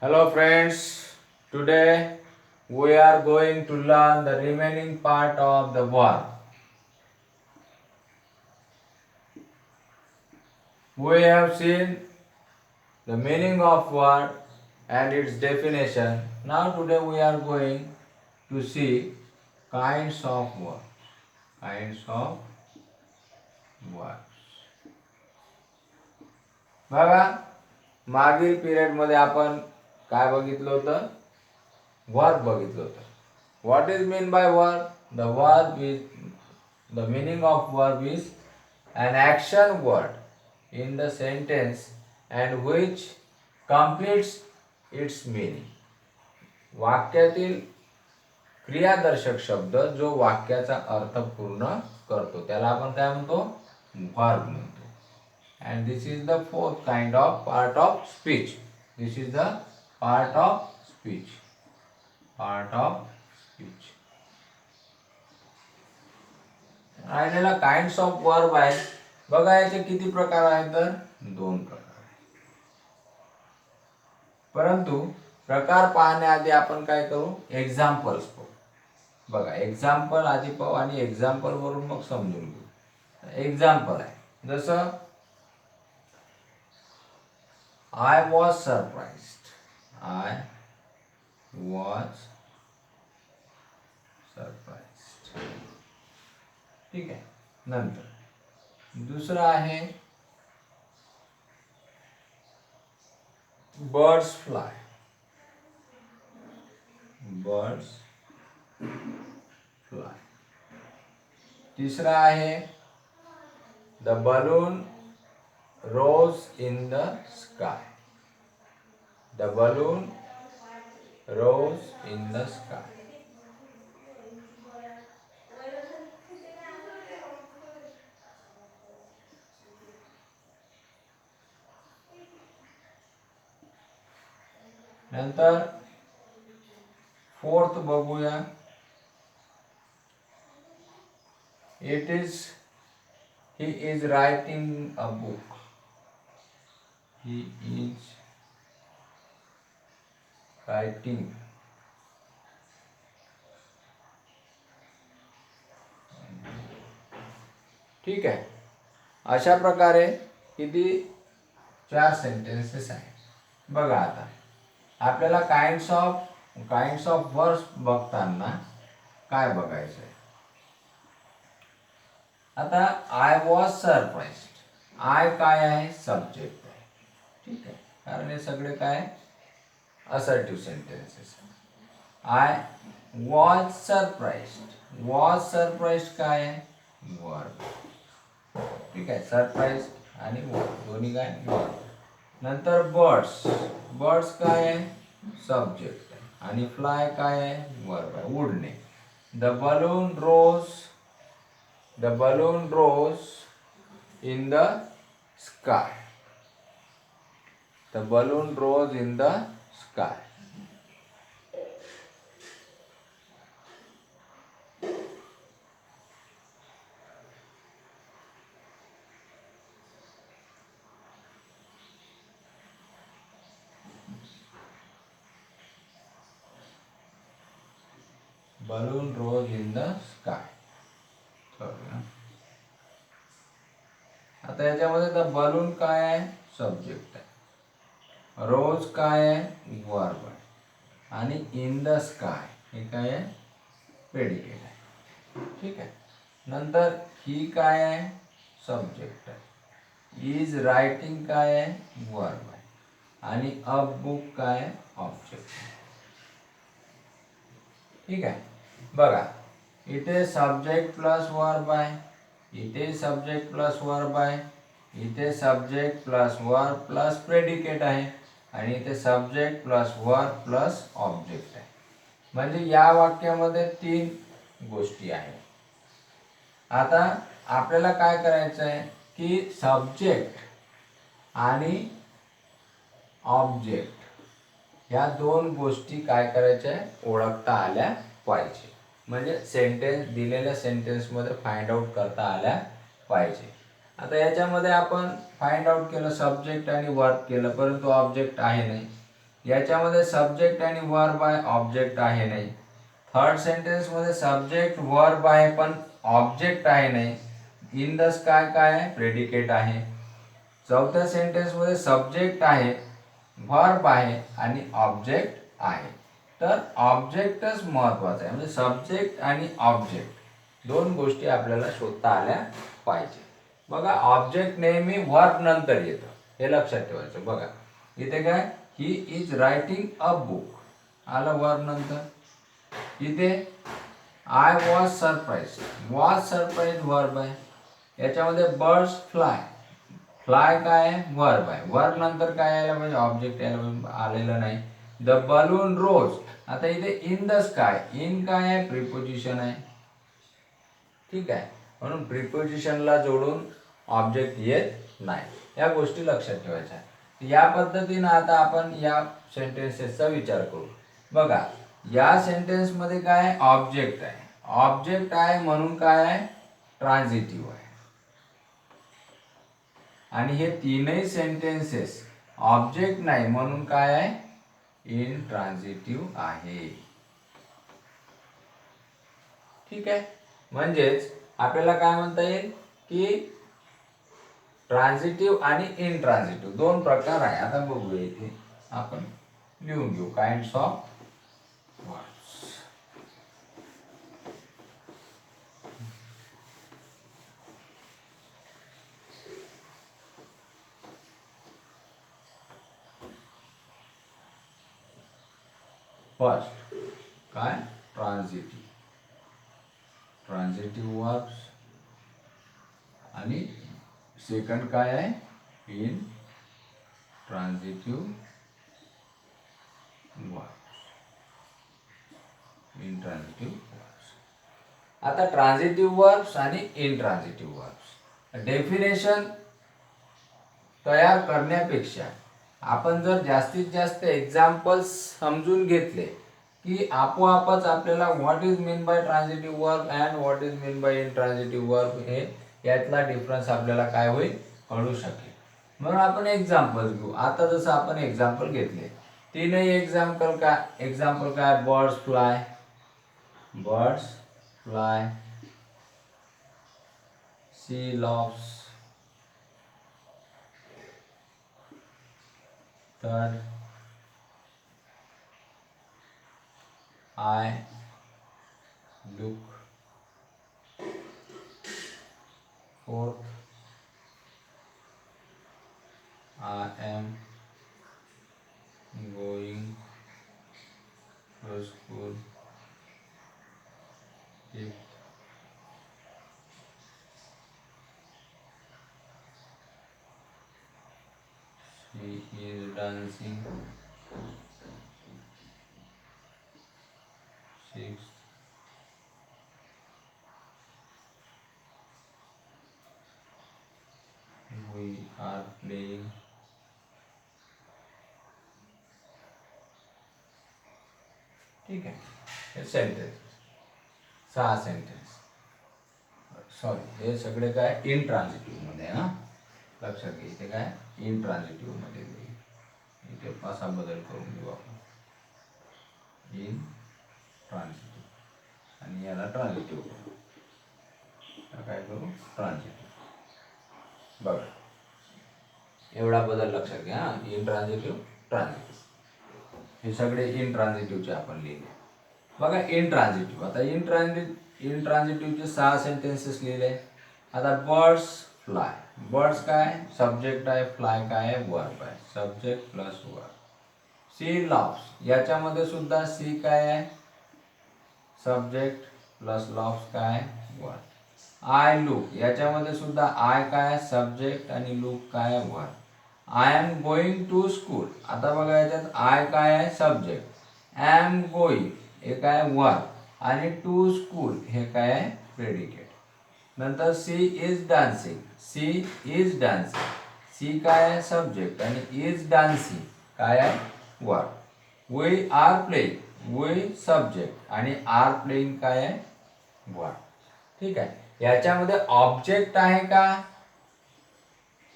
Hello friends, today we are going to learn the remaining part of the verb. We have seen the meaning of word and its definition. Now today we are going to see kinds of words. Kinds of words. बघा मागील पिरियडमध्ये आपण काय बघितलं होतं? Verb बघितलं होतं. What is mean by verb? The verb is the meaning of verb is an action word in the sentence and which completes its meaning. वाक्यातील क्रियादर्शक शब्द जो वाक्याचा अर्थ पूर्ण करतो त्याला आपण काय म्हणतो? वर्ब म्हणतो. And this is the fourth kind of part of speech. This is the part of speech. Part of speech. राहिलेला काइंड्स ऑफ वर्ब आहे. बघा याचे किती प्रकार आहेत तर 2 प्रकार आहेत. परंतु प्रकार पाहण्याआधी आपण काय करू? एक्झाम्पल्स पाहू. बघा एक्झाम्पल आधी पाहू आणि एक्झाम्पल वरून मग समजून घेऊ. एक्झाम्पल आहे जसं I was surprised. I was surprised. ठीक आहे. नंतर दुसरा आहे birds fly. Birds fly. तिसरा आहे the balloon rose in the sky. The balloon rose in the sky. नंतर फोर्थ बघूया. He is writing a book. He is writing ठीक आहे. अशा प्रकारे किती 4 सेंटेन्सेस आहेत. बघा आता आपल्याला काइंड्स ऑफ वर्ड्स बघताना काय बघायचं आहे? आता आय वॉज सरप्राइज्ड. आय काय आहे? सब्जेक्ट आहे. ठीक आहे, कारण हे सगळे काय assertive sentences. I was surprised. Was surprised काय आहे? वर्ब. ठीक आहे, सरप्राइज आणि वर्ब दोन्ही काय वर्ब. नंतर बर्ड्स. बर्ड्स काय आहे? सब्जेक्ट आहे आणि फ्लाय काय आहे? वर्ब आहे, उडणे. The balloon rose in the sky. The balloon rose in the sky. Balloon rose in the sky. आता याच्यामध्ये द बलून काय आहे? सब्जेक्ट आहे. रोज काय आहे? वर्ब आहे. आणि इन द स्काय हे काय आहे? प्रेडिकेट आहे. ठीक आहे. नंतर ही काय आहे? सब्जेक्ट आहे. इज रायटिंग काय आहे? वर्ब आहे. आणि अ बुक काय आहे? ऑब्जेक्ट आहे. ठीक आहे. बघा इथे सब्जेक्ट प्लस वर्ब आहे. इथे सब्जेक्ट प्लस वर्ब आहे. इथे subject plus verb plus predicate आहे. आणि इथे subject plus verb plus object आहे. म्हणजे या वाक्यामध्ये 3 गोष्टी आहेत. आता आपल्याला काय करायचं आहे की सब्जेक्ट आणि ऑब्जेक्ट ह्या 2 गोष्टी काय करायच्या ओळखता आल्या पाहिजे. म्हणजे सेंटेन्स दिलेल्या सेंटेन्समध्ये फाइंड आउट करता आल्या पाहिजे. आता याच्यामध्ये आपण फाइंड आउट केलं सब्जेक्ट आणि वर्ब केलं, परंतु ऑब्जेक्ट आहे नाही. याच्यामध्ये सब्जेक्ट आणि वर्ब आहे, ऑब्जेक्ट आहे नाही. थर्ड सेंटेन्स मध्ये सब्जेक्ट वर्ब आहे पण ऑब्जेक्ट आहे नाही. इन द स्काय काय आहे, प्रेडिकेट आहे. चौथ्या सेंटेन्स मध्ये सब्जेक्ट आहे, वर्ब आहे आणि ऑब्जेक्ट आहे. तर ऑब्जेक्टच महत्वाचा आहे, म्हणजे सब्जेक्ट आणि ऑब्जेक्ट दोन गोष्टी आपल्याला शोधता आल्या पाहिजे. बघा ऑब्जेक्ट नेहमी वर्ब नंतर येतं, हे लक्षात ठेवायचं. बघा इथे काय, he is writing a book, आलं वर्ब नंतर. इथे I was surprise, was surprise verb आहे. याच्यामध्ये बर्ड्स फ्लाय, फ्लाय काय आहे, वर्ब आहे. वर्ब नंतर काय यायला पाहिजे, ऑब्जेक्ट यायला आलेलं नाही. द बलून रोज, आता इथे इन द स्काय, इन काय आहे, प्रिपोजिशन आहे. ठीक आहे, म्हणून प्रिपोजिशनला जोडून ऑब्जेक्ट येत नाही. या गोष्टी लक्षात ठेवायच्या. या पद्धतीनं आता आपण या सेंटेन्सेसचा विचार करू. बघा या सेंटेन्स मध्ये काय, ऑब्जेक्ट आहे. ऑब्जेक्ट आहे म्हणून काय आहे, ट्रान्झिटिव्ह आहे. आणि हे तीनही सेंटेन्सेस ऑब्जेक्ट नाही म्हणून काय आहे, इनट्रान्झिटिव्ह आहे. ठीक आहे, म्हणजेच आपल्याला काय म्हणता येईल की ट्रान्झिटिव्ह आणि इनट्रान्झिटिव्ह दोन प्रकार आहे. आता बघूया, इथे आपण लिहून घेऊ काइंड्स ऑफ वर्ड्स. फर्स्ट काय, ट्रान्झिटिव्ह, ट्रान्झिटिव्ह वर्ब्स. आणि सेकंड काय आहे, इन ट्रान्झिटिव्ह वर्ब्स, इनट्रान्झिटिव्ह वर्ब्स. आता ट्रान्झिटिव्ह वर्ब्स आणि इनट्रान्झिटिव्ह वर्ब्स डेफिनेशन तयार करण्यापेक्षा आपण जर जास्तीत जास्त एक्झाम्पल्स समजून घेतले की आपोआपच आपल्याला what is mean by transitive verb and what is mean by intransitive verb हे यातला डिफरन्स आपल्याला काय होईल, कळू शकेल. म्हणून आपण एक्झाम्पल घेऊ. आता जसं आपण एक्झाम्पल घेतले, तीनही एक्झाम्पल काय, birds fly, birds fly, she laughs, third I look, fourth I am going to school, fifth she is dancing, sixth we are playing, ठीक आहे. हे सेंटेन्स, 6 सेंटेन्स. सॉरी, हे सगळे काय इनट्रान्झिटिव्ह मध्ये, हा लक्षात घे. इथे काय इनट्रान्झिटिव्ह मध्ये, इथे असा बदल करून घेऊ आपण, इन ट्रान्झिटिव्ह आणि याला ट्रान्झिटिव्ह करू. काय करू, ट्रान्झिटिव्ह. बघा एवढा बदल लक्षात घ्या. इनट्रान्झिटिव्ह, ट्रान्झिटिव्ह, हे सगळे इनट्रान्झिटिव्हचे आपण लिहिले. बघा इनट्रान्झिटिव्ह, आता इनट्रान्झिटिव्हचे 6 सेंटेन्सेस लिहिले. आता बर्ड्स फ्लाय, बर्ड्स काय सब्जेक्ट आहे, फ्लाय काय आहे, वर्ब आहे, subject plus verb. She laughs, याच्यामध्ये सुद्धा सी काय आहे, सब्जेक्ट प्लस लॉफ्स काय आहे, वर्ब. आय लुक, याच्यामध्ये सुद्धा आय काय, सब्जेक्ट आणि लुक काय, verb. I am going to school, आता बघा याच्यात आय काय आहे, सब्जेक्ट, एम गोइंग हे काय, वर्ब, आणि टू स्कूल हे काय आहे, प्रेडिकेट. नंतर she is dancing, she is dancing, she काय आहे, सब्जेक्ट, आणि इज डान्सिंग काय आहे, verb. We are playing, we subject आणि आर प्लेइंग काय आहे, वर्ब. ठीक आहे, याच्यामध्ये ऑब्जेक्ट आहे का,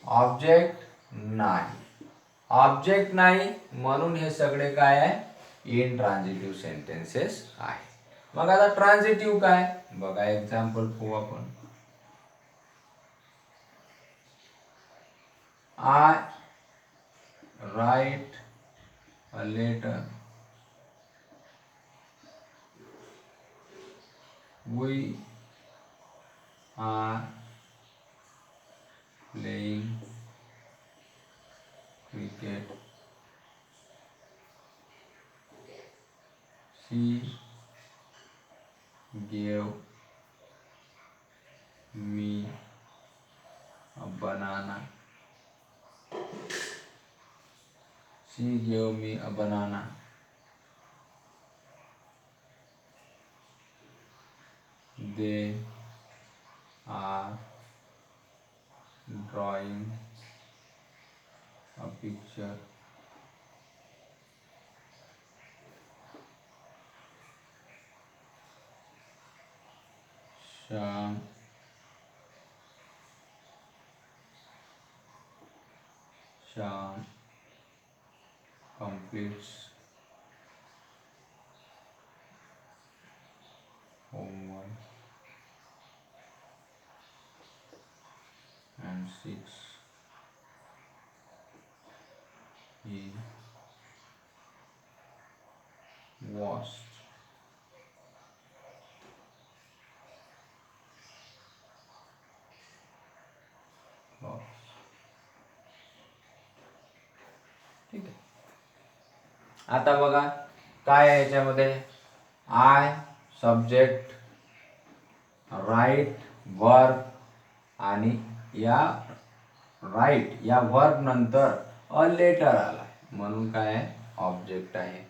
ऑब्जेक्ट नाही. ऑब्जेक्ट नाही म्हणून हे सगळे काय आहे इंट्रान्झिटिव्ह सेंटेन्सेस आहे. मग आता ट्रान्झिटिव्ह काय बघा, एक्झाम्पल पाहू आपण. I write a letter, we are playing cricket, she gave me a banana, she gave me a banana, they are drawing a picture, Shyam completes homework and 6 he washed clothes. ठीक आहे. आता बघा काय आहे याच्यामध्ये, I subject, right verb, आणि या right या वर्ब नंतर अ लेटर आला म्हणून काय आहे ऑब्जेक्ट आहे.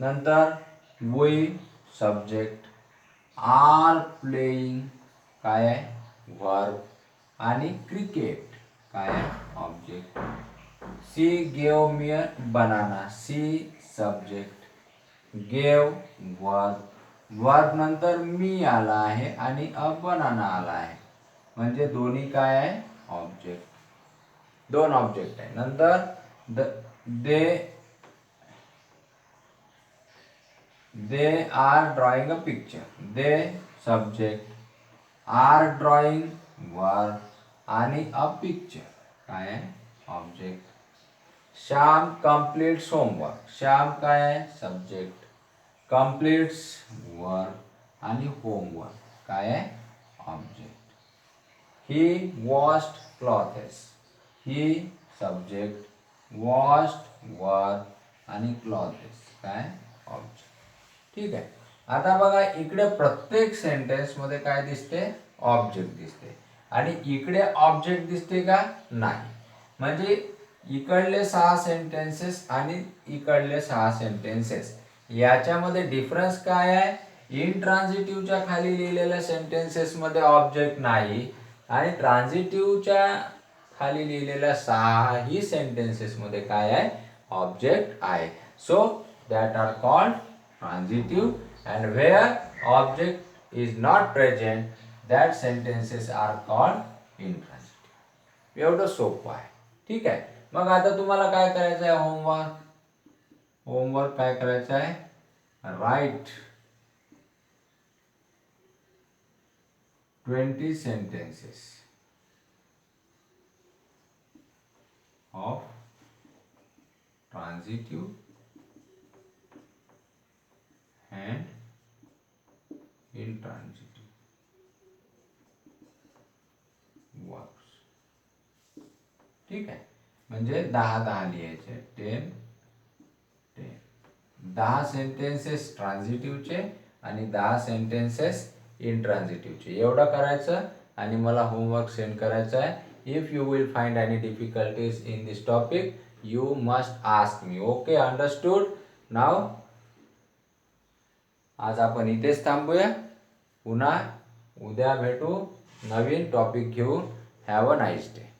नंतर वी सब्जेक्ट, आर प्लेइंग काय आहे वर्ब, आणि क्रिकेट काय आहे object. She gave me a banana, she subject, gave verb, verb नंतर मी आला आहे आणि अ बनाना आला आहे म्हणजे दोन्ही काय आहे ऑब्जेक्ट, दोन ऑब्जेक्ट आहे. नंतर they are drawing a picture, they subject, are drawing verb, आणि अ पिक्चर काय आहे object. Shyam completes homework, Shyam काय आहे सब्जेक्ट, कंप्लीट्स वर्ब, आणि होमवर्क काय आहे object. He washed clothes, he subject, washed verb, आणि क्लॉथेस काय ऑब्जेक्ट. ठीक आहे. आता बघा इकडे प्रत्येक सेंटेन्स मध्ये काय दिसते ऑब्जेक्ट दिसते, आणि इकडे ऑब्जेक्ट दिसते का नाही. म्हणजे इकडले 6 सेंटेन्सेस आणि इकडले 6 सेंटेन्सेस याच्यामध्ये डिफरन्स काय आहे, इंट्रान्झिटिव्हच्या खाली लिहिलेल्या सेंटेन्सेस मध्ये ऑब्जेक्ट नाही आणि ट्रान्झिटिव्हच्या खाली लिहिलेल्या 6ही सेंटेन्सेस मध्ये काय आहे ऑब्जेक्ट आहे. So that are called transitive, and where object is not present that sentences are called intransitive. एवढं सोपं आहे. ठीक आहे. मग आता तुम्हाला काय करायचं आहे होमवर्क, होमवर्क काय करायचं आहे, right 20 sentences of transitive and intransitive verbs. ठीक आहे. म्हणजे 10-10 लिहायचे, 10 10 सेंटेन्सेस ट्रान्झिटिव्हचे आणि 10 सेंटेन्सेस इंट्रान्झिटिव्हचे एवढं करायचं आणि मला होमवर्क सेंड करायचा आहे. If you will find any difficulties in this topic you must ask me. Okay, understood. Now आज आपण इथेच थांबूया. पुन्हा उद्या भेटू नवीन टॉपिक घेऊन. Have a nice day.